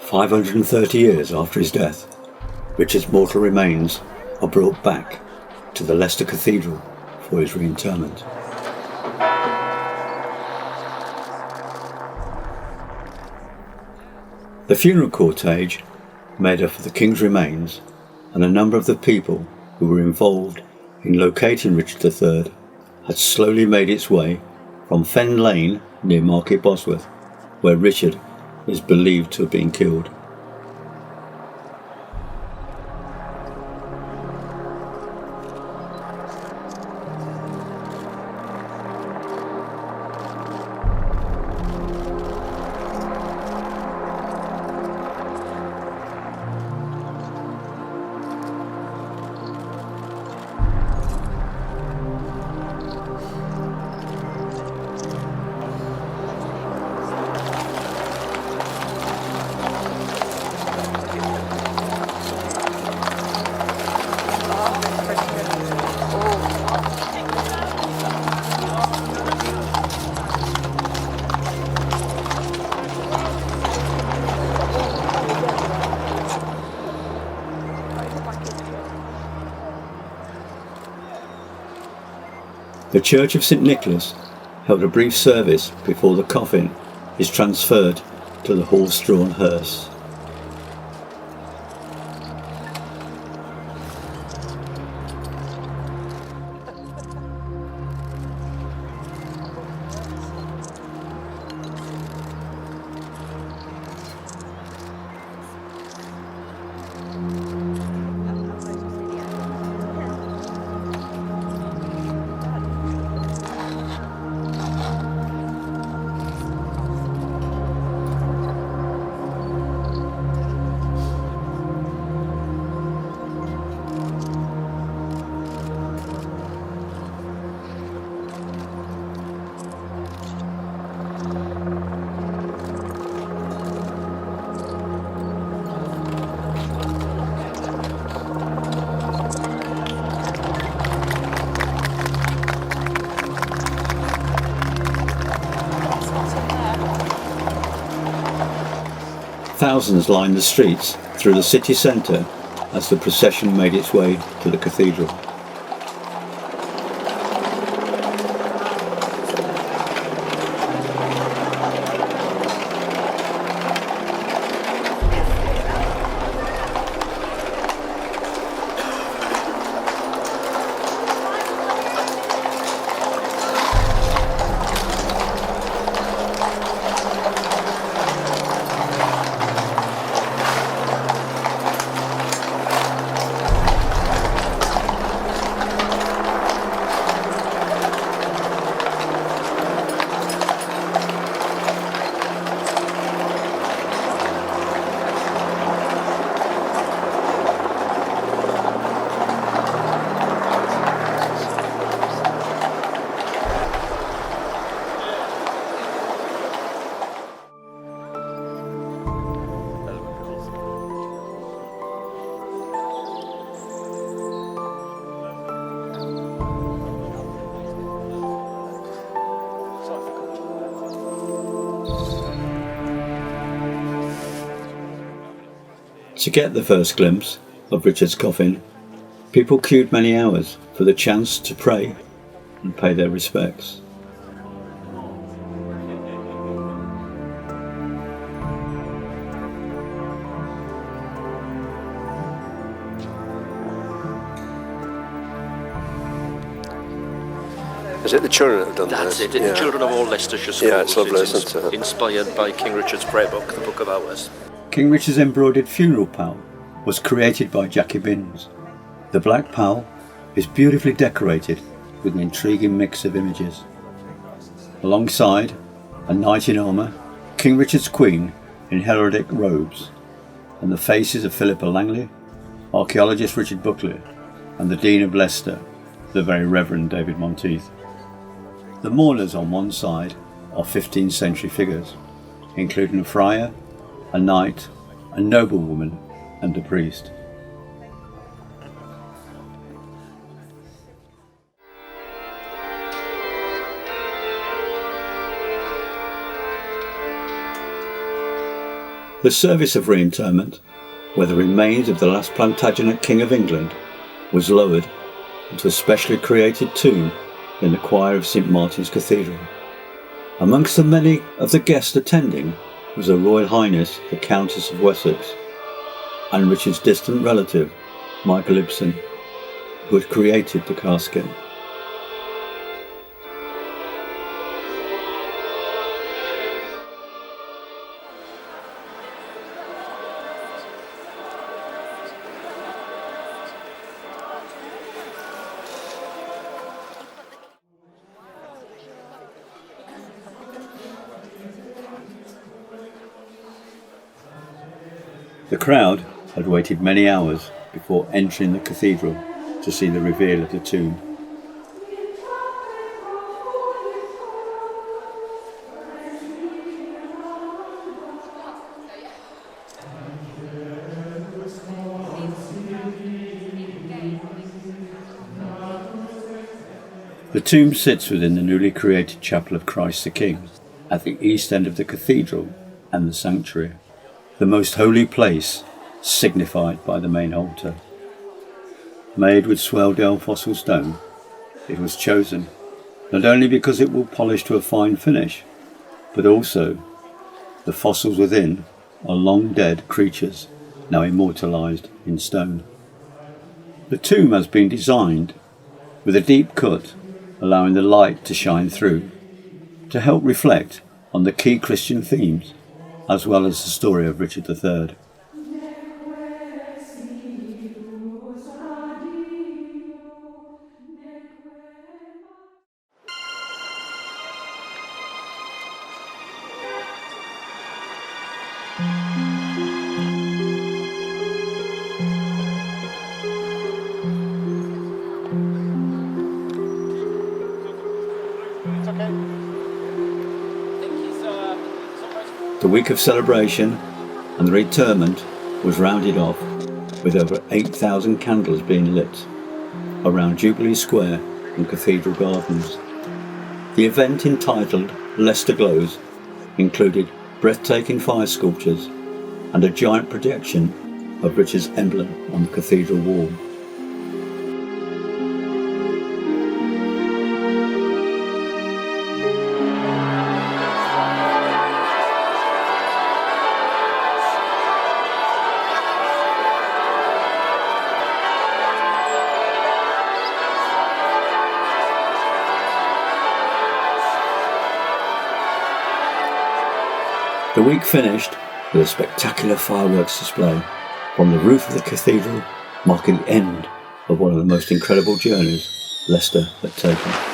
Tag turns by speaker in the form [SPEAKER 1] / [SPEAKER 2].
[SPEAKER 1] 530 years after his death, Richard's mortal remains are brought back to the Leicester Cathedral for his reinterment. The funeral cortege, made up of the King's remains and a number of the people who were involved in locating Richard III, had slowly made its way from Fen Lane near Market Bosworth, where Richard is believed to have been killed. The Church of St Nicholas held a brief service before the coffin is transferred to the horse-drawn hearse. Thousands lined the streets through the city centre as the procession made its way to the cathedral. To get the first glimpse of Richard's coffin, people queued many hours for the chance to pray and pay their respects.
[SPEAKER 2] Is it the children that have done
[SPEAKER 3] That's
[SPEAKER 2] this?
[SPEAKER 3] it, the children of all Leicestershire schools.
[SPEAKER 2] Yeah, it's lovely, isn't it?
[SPEAKER 3] Inspired by King Richard's prayer book, the Book of Hours.
[SPEAKER 1] King Richard's embroidered funeral pall was created by Jackie Binns. The black pall is beautifully decorated with an intriguing mix of images. Alongside a knight in armour, King Richard's Queen in heraldic robes, and the faces of Philippa Langley, archaeologist Richard Buckley, and the Dean of Leicester, the Very Reverend David Monteith. The mourners on one side are 15th century figures, including a friar, a knight, a noblewoman, and a priest. The service of reinterment, where the remains of the last Plantagenet King of England, was lowered into a specially created tomb in the choir of St Martin's Cathedral. Amongst the many of the guests attending was Her Royal Highness the Countess of Wessex and Richard's distant relative, Michael Ibsen, who had created the casket. The crowd had waited many hours before entering the cathedral to see the reveal of the tomb. The tomb sits within the newly created Chapel of Christ the King, at the east end of the cathedral and the sanctuary, the most holy place signified by the main altar. Made with Swaledale fossil stone, it was chosen not only because it will polish to a fine finish, but also the fossils within are long dead creatures now immortalised in stone. The tomb has been designed with a deep cut, allowing the light to shine through to help reflect on the key Christian themes as well as the story of Richard III. The week of celebration and the reinterment was rounded off with over 8,000 candles being lit around Jubilee Square and Cathedral Gardens. The event, entitled Leicester Glows, included breathtaking fire sculptures and a giant projection of Richard's emblem on the cathedral wall. The week finished with a spectacular fireworks display from the roof of the cathedral, marking the end of one of the most incredible journeys Leicester had taken.